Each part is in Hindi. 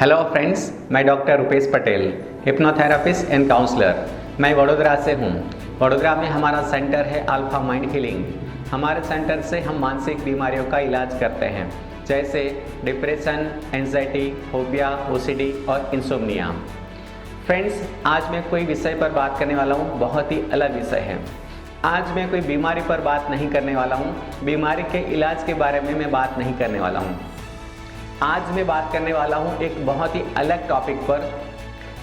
हेलो फ्रेंड्स, मैं doctor Rupesh Patel, hypnotherapist and counsellor. मैं वडोदरा से हूँ। वडोदरा में हमारा सेंटर है अल्फा माइंड हीलिंग। हमारे सेंटर से हम मानसिक बीमारियों का इलाज करते हैं, जैसे डिप्रेशन, एंजाइटी, फोबिया, ओसीडी और इंसोम्निया। फ्रेंड्स, आज मैं कोई विषय पर बात करने वाला हूँ, बहुत ही अलग विषय है। आज मैं कोई बीमारी पर बात नहीं करने वाला हूँ, बीमारी के इलाज के बारे में मैं बात नहीं करने वाला हूँ। आज मैं बात करने वाला हूँ एक बहुत ही अलग टॉपिक पर।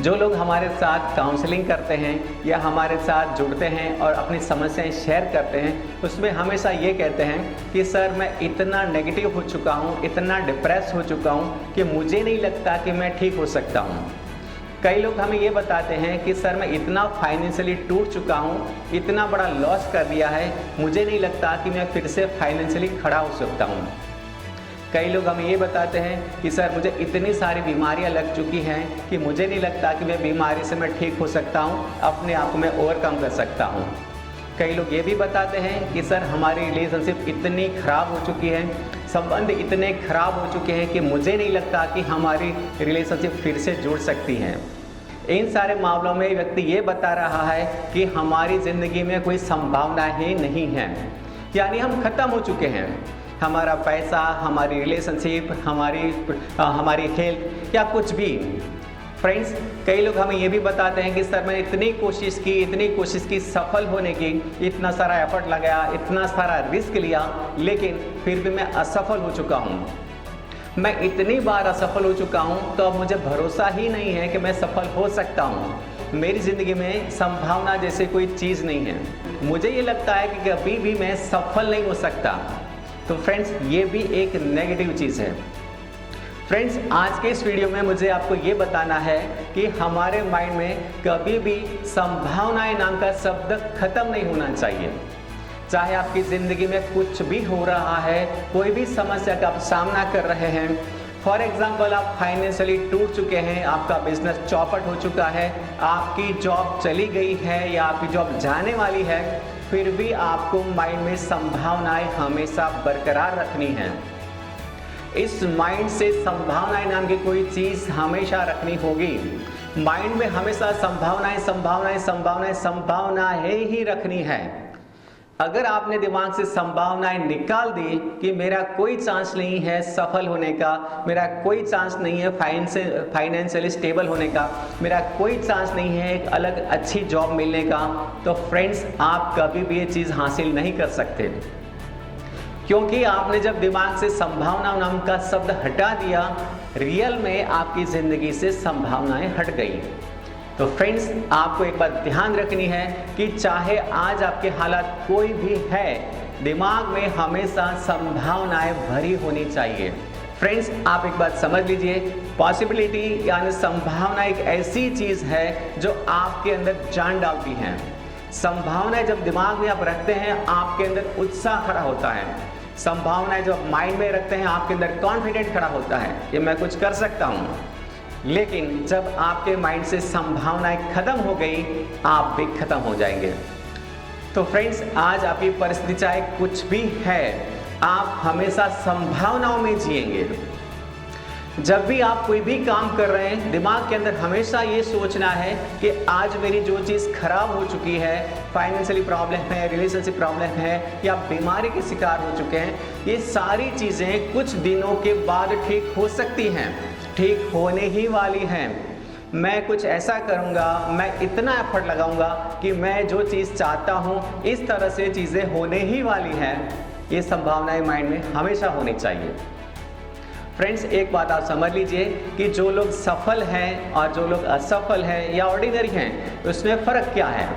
जो लोग हमारे साथ काउंसलिंग करते हैं या हमारे साथ जुड़ते हैं और अपनी समस्याएं शेयर करते हैं, उसमें हमेशा ये कहते हैं कि सर, मैं इतना नेगेटिव हो चुका हूँ, इतना डिप्रेस हो चुका हूँ कि मुझे नहीं लगता कि मैं ठीक हो सकता हूँ। कई लोग हमें ये बताते हैं कि सर, मैं इतना फाइनेंशियली टूट चुका हूँ, इतना बड़ा लॉस कर दिया है, मुझे नहीं लगता कि मैं फिर से फाइनेंशियली खड़ा हो सकता हूँ। कई लोग हमें ये बताते हैं कि सर, मुझे इतनी सारी बीमारियां लग चुकी हैं कि मुझे नहीं लगता कि मैं बीमारी से मैं ठीक हो सकता हूं, अपने आप को मैं ओवरकम कर सकता हूं। कई लोग ये भी बताते हैं कि सर, हमारी रिलेशनशिप इतनी ख़राब हो चुकी है, संबंध इतने ख़राब हो चुके हैं कि मुझे नहीं लगता कि हमारी रिलेशनशिप फिर से जुड़ सकती हैं। इन सारे मामलों में व्यक्ति ये बता रहा है कि हमारी ज़िंदगी में कोई संभावना ही नहीं है, यानी हम ख़त्म हो चुके हैं। हमारा पैसा, हमारी रिलेशनशिप, हमारी हेल्थ या कुछ भी। फ्रेंड्स, कई लोग हमें ये भी बताते हैं कि सर, मैंने इतनी कोशिश की सफल होने की, इतना सारा एफर्ट लगाया, इतना सारा रिस्क लिया, लेकिन फिर भी मैं असफल हो चुका हूँ। मैं इतनी बार असफल हो चुका हूँ तो अब मुझे भरोसा ही नहीं है कि मैं सफल हो सकता हूँ। मेरी ज़िंदगी में संभावना जैसे कोई चीज़ नहीं है। मुझे ये लगता है कि कभी भी मैं सफल नहीं हो सकता। तो फ्रेंड्स, ये भी एक नेगेटिव चीज़ है। फ्रेंड्स, आज के इस वीडियो में मुझे आपको ये बताना है कि हमारे माइंड में कभी भी संभावनाएं नाम का शब्द खत्म नहीं होना चाहिए। चाहे आपकी ज़िंदगी में कुछ भी हो रहा है, कोई भी समस्या का आप सामना कर रहे हैं, फॉर एग्जाम्पल आप फाइनेंशियली टूट चुके हैं, आपका बिजनेस चौपट हो चुका है, आपकी जॉब चली गई है या आपकी जॉब जाने वाली है, फिर भी आपको माइंड में संभावनाएं हमेशा बरकरार रखनी है। इस माइंड से संभावनाएं नाम की कोई चीज़ हमेशा रखनी होगी। माइंड में हमेशा संभावनाएं ही रखनी है। अगर आपने दिमाग से संभावनाएं निकाल दी कि मेरा कोई चांस नहीं है सफल होने का, मेरा कोई चांस नहीं है फाइनेंशियली स्टेबल होने का, मेरा कोई चांस नहीं है एक अलग अच्छी जॉब मिलने का, तो फ्रेंड्स, आप कभी भी ये चीज़ हासिल नहीं कर सकते। क्योंकि आपने जब दिमाग से संभावना नाम का शब्द हटा दिया, रियल में आपकी ज़िंदगी से संभावनाएं हट गई। तो फ्रेंड्स, आपको एक बात ध्यान रखनी है कि चाहे आज आपके हालात कोई भी है, दिमाग में हमेशा संभावनाएं भरी होनी चाहिए। फ्रेंड्स, आप एक बात समझ लीजिए, पॉसिबिलिटी यानी संभावना एक ऐसी चीज़ है जो आपके अंदर जान डालती है। संभावनाएं जब दिमाग में आप रखते हैं, आपके अंदर उत्साह खड़ा होता है। संभावनाएं जब माइंड में रखते हैं, आपके अंदर कॉन्फिडेंट खड़ा होता है कि मैं कुछ कर सकता हूँ। लेकिन जब आपके माइंड से संभावनाएं खत्म हो गई, आप भी खत्म हो जाएंगे। तो फ्रेंड्स, आज आपकी परिस्थिति चाहे कुछ भी है, आप हमेशा संभावनाओं में जिएंगे। जब भी आप कोई भी काम कर रहे हैं, दिमाग के अंदर हमेशा ये सोचना है कि आज मेरी जो चीज़ खराब हो चुकी है, फाइनेंशियली प्रॉब्लम है, रिलेशनशिप प्रॉब्लम है या बीमारी के शिकार हो चुके हैं, ये सारी चीज़ें कुछ दिनों के बाद ठीक हो सकती हैं, ठीक होने ही वाली हैं। मैं कुछ ऐसा करूँगा, मैं इतना एफर्ट लगाऊंगा कि मैं जो चीज़ चाहता हूँ, इस तरह से चीज़ें होने ही वाली हैं। ये संभावनाएं माइंड में हमेशा होनी चाहिए। फ्रेंड्स, एक बात आप समझ लीजिए कि जो लोग सफल हैं और जो लोग असफल हैं या ऑर्डिनरी हैं, उसमें फ़र्क क्या है?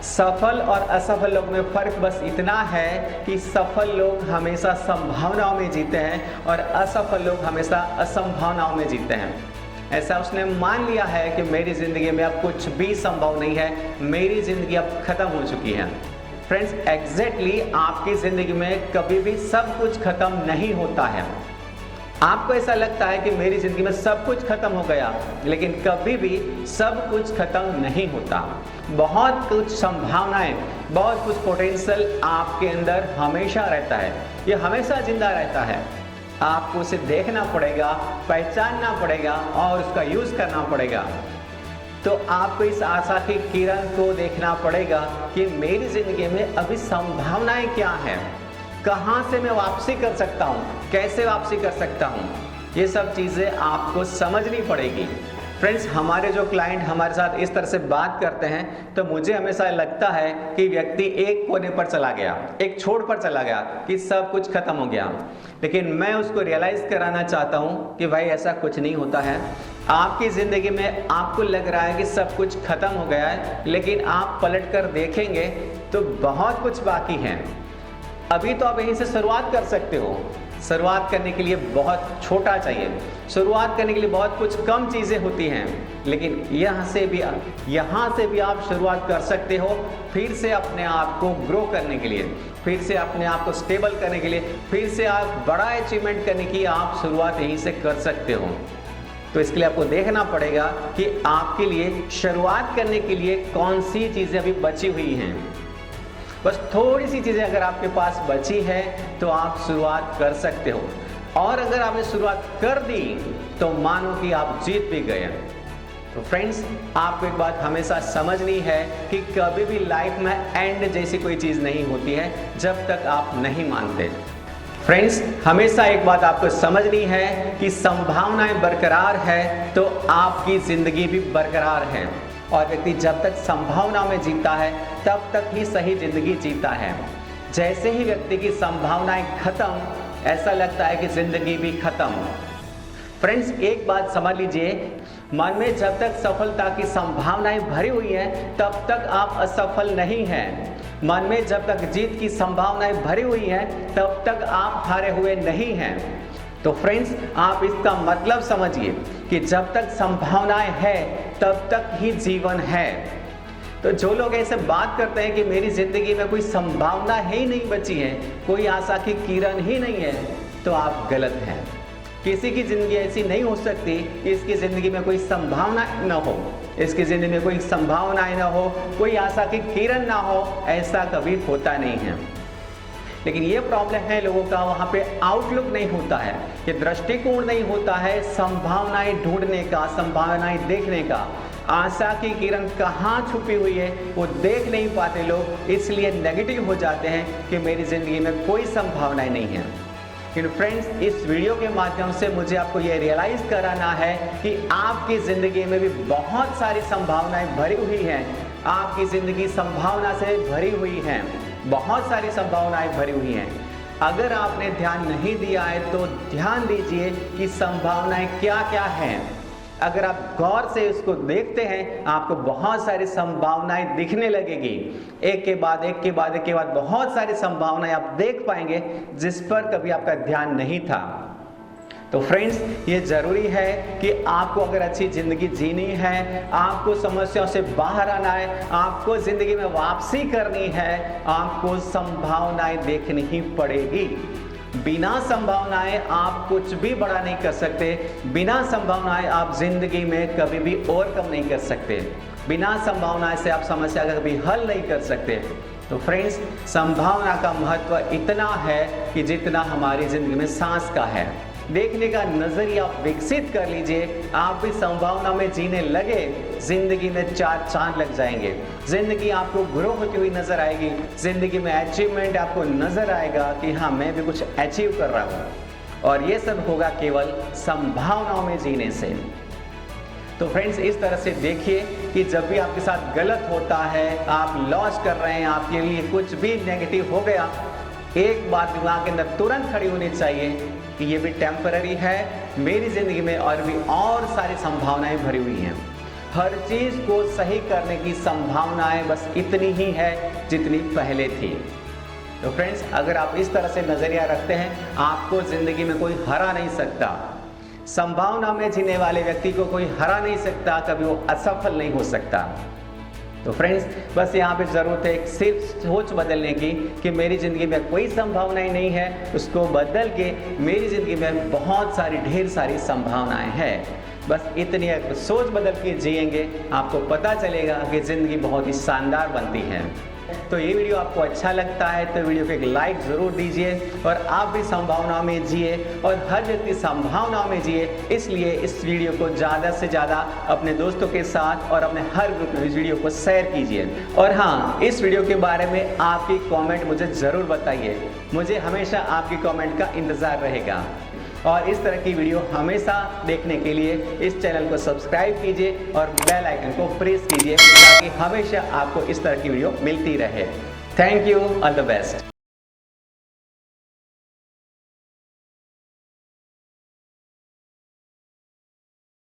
सफल और असफल लोग में फ़र्क बस इतना है कि सफल लोग हमेशा संभावनाओं में जीते हैं और असफल लोग हमेशा असंभावनाओं में जीते हैं। ऐसा उसने मान लिया है कि मेरी ज़िंदगी में अब कुछ भी संभव नहीं है, मेरी ज़िंदगी अब ख़त्म हो चुकी है। फ्रेंड्स, एग्जैक्टली आपकी ज़िंदगी में कभी भी सब कुछ ख़त्म नहीं होता है। आपको ऐसा लगता है कि मेरी ज़िंदगी में सब कुछ खत्म हो गया, लेकिन कभी भी सब कुछ खत्म नहीं होता। बहुत कुछ संभावनाएं, बहुत कुछ पोटेंशियल आपके अंदर हमेशा रहता है, ये हमेशा जिंदा रहता है। आपको उसे देखना पड़ेगा, पहचानना पड़ेगा और उसका यूज़ करना पड़ेगा। तो आपको इस आशा की किरण को देखना पड़ेगा कि मेरी ज़िंदगी में अभी संभावनाएं क्या हैं, कहाँ से मैं वापसी कर सकता हूँ, कैसे वापसी कर सकता हूँ। ये सब चीज़ें आपको समझनी पड़ेगी। फ्रेंड्स, हमारे जो क्लाइंट हमारे साथ इस तरह से बात करते हैं तो मुझे हमेशा लगता है कि व्यक्ति एक कोने पर चला गया, एक छोर पर चला गया कि सब कुछ खत्म हो गया। लेकिन मैं उसको रियलाइज़ कराना चाहता हूँ कि भाई ऐसा कुछ नहीं होता है। आपकी ज़िंदगी में आपको लग रहा है कि सब कुछ खत्म हो गया है, लेकिन आप पलट कर देखेंगे तो बहुत कुछ बाकी है। अभी तो आप यहीं से शुरुआत कर सकते हो। शुरुआत करने के लिए बहुत छोटा चाहिए, शुरुआत करने के लिए बहुत कुछ कम चीज़ें होती हैं, लेकिन यहाँ से भी आप शुरुआत कर सकते हो। फिर से अपने आप को ग्रो करने के लिए, फिर से अपने आप को स्टेबल करने के लिए, फिर से आप बड़ा अचीवमेंट करने की आप शुरुआत यहीं से कर सकते हो। तो इसके लिए आपको देखना पड़ेगा कि आपके लिए शुरुआत करने के लिए कौन सी चीज़ें अभी बची हुई हैं। बस थोड़ी सी चीज़ें अगर आपके पास बची है तो आप शुरुआत कर सकते हो, और अगर आपने शुरुआत कर दी तो मानो कि आप जीत भी गए। तो फ्रेंड्स, आपको एक बात हमेशा समझनी है कि कभी भी लाइफ में एंड जैसी कोई चीज़ नहीं होती है जब तक आप नहीं मानते। फ्रेंड्स, हमेशा एक बात आपको समझनी है कि संभावनाएं बरकरार है तो आपकी ज़िंदगी भी बरकरार है, और व्यक्ति जब तक संभावना में जीता है तब तक ही सही जिंदगी जीता है। जैसे ही व्यक्ति की संभावनाएं खत्म, ऐसा लगता है कि जिंदगी भी खत्म। फ्रेंड्स, एक बात समझ लीजिए, मन में जब तक सफलता की संभावनाएं भरी हुई हैं तब तक आप असफल नहीं हैं। मन में जब तक जीत की संभावनाएं भरी हुई हैं तब तक आप हारे हुए नहीं हैं। तो फ्रेंड्स, आप इसका मतलब समझिए कि जब तक संभावनाएं है तब तक ही जीवन है। तो जो लोग ऐसे बात करते हैं कि मेरी ज़िंदगी में कोई संभावना ही नहीं बची है, कोई आशा की किरण ही नहीं है, तो आप गलत हैं। किसी की ज़िंदगी ऐसी नहीं हो सकती कि इसकी ज़िंदगी में कोई संभावना न हो, इसकी ज़िंदगी में कोई संभावनाएं न हो, कोई आशा की किरण ना हो। ऐसा कभी होता नहीं है। लेकिन ये प्रॉब्लम है लोगों का, वहाँ पे आउटलुक नहीं होता है, ये दृष्टिकोण नहीं होता है संभावनाएं ढूंढने का, संभावनाएं देखने का। आशा की किरण कहाँ छुपी हुई है वो देख नहीं पाते लोग, इसलिए नेगेटिव हो जाते हैं कि मेरी ज़िंदगी में कोई संभावनाएं नहीं है। लेकिन फ्रेंड्स, इस वीडियो के माध्यम से मुझे आपको ये रियलाइज़ कराना है कि आपकी ज़िंदगी में भी बहुत सारी संभावनाएं भरी हुई हैं। आपकी ज़िंदगी संभावना से भरी हुई है, बहुत सारी संभावनाएं भरी हुई हैं। अगर आपने ध्यान नहीं दिया है तो ध्यान दीजिए कि संभावनाएं क्या क्या हैं। अगर आप गौर से इसको देखते हैं, आपको बहुत सारी संभावनाएं दिखने लगेगी। एक के बाद एक के बाद एक के बाद बहुत सारी संभावनाएं आप देख पाएंगे जिस पर कभी आपका ध्यान नहीं था। तो फ्रेंड्स, ये ज़रूरी है कि आपको अगर अच्छी ज़िंदगी जीनी है, आपको समस्याओं से बाहर आना है, आपको ज़िंदगी में वापसी करनी है, आपको संभावनाएं देखनी ही पड़ेगी। बिना संभावनाएं आप कुछ भी बड़ा नहीं कर सकते। बिना संभावनाएं आप ज़िंदगी में कभी भी ओवरकम नहीं कर सकते। बिना संभावनाएं से आप समस्या का कभी हल नहीं कर सकते। तो फ्रेंड्स, संभावना का महत्व इतना है कि जितना हमारी ज़िंदगी में सांस का है। देखने का नज़रिया आप विकसित कर लीजिए, आप भी संभावना में जीने लगे, ज़िंदगी में चार चांद लग जाएंगे। ज़िंदगी आपको ग्रो होती हुई नज़र आएगी, ज़िंदगी में अचीवमेंट आपको नज़र आएगा कि हाँ, मैं भी कुछ अचीव कर रहा हूँ। और ये सब होगा केवल संभावनाओं में जीने से। तो फ्रेंड्स, इस तरह से देखिए कि जब भी आपके साथ गलत होता है, आप लॉस कर रहे हैं, आपके लिए कुछ भी नेगेटिव हो गया, एक बात दिमाग के अंदर तुरंत खड़ी होनी चाहिए कि ये भी टेम्पररी है। मेरी ज़िंदगी में और भी और सारी संभावनाएं भरी हुई हैं। हर चीज़ को सही करने की संभावनाएं बस इतनी ही है जितनी पहले थी। तो फ्रेंड्स, अगर आप इस तरह से नज़रिया रखते हैं, आपको ज़िंदगी में कोई हरा नहीं सकता। संभावना में जीने वाले व्यक्ति को कोई हरा नहीं सकता, कभी वो असफल नहीं हो सकता। तो फ्रेंड्स, बस यहाँ पे ज़रूरत है एक सिर्फ सोच बदलने की कि मेरी ज़िंदगी में कोई संभावनाएं नहीं है, उसको बदल के मेरी ज़िंदगी में बहुत सारी ढेर सारी संभावनाएं हैं। बस इतनी सोच बदल के जिएंगे, आपको पता चलेगा कि ज़िंदगी बहुत ही शानदार बनती है। तो ये वीडियो आपको अच्छा लगता है तो वीडियो को एक लाइक ज़रूर दीजिए और आप भी संभावनाओं में जिए और हर व्यक्ति संभावनाओं में जिए, इसलिए इस वीडियो को ज़्यादा से ज़्यादा अपने दोस्तों के साथ और अपने हर ग्रुप में इस वीडियो को शेयर कीजिए। और हाँ, इस वीडियो के बारे में आपकी कमेंट मुझे ज़रूर बताइए, मुझे हमेशा आपकी कमेंट का इंतज़ार रहेगा। और इस तरह की वीडियो हमेशा देखने के लिए इस चैनल को सब्सक्राइब कीजिए और बेल आइकन को प्रेस कीजिए ताकि हमेशा आपको इस तरह की वीडियो मिलती रहे। Thank you, all the best.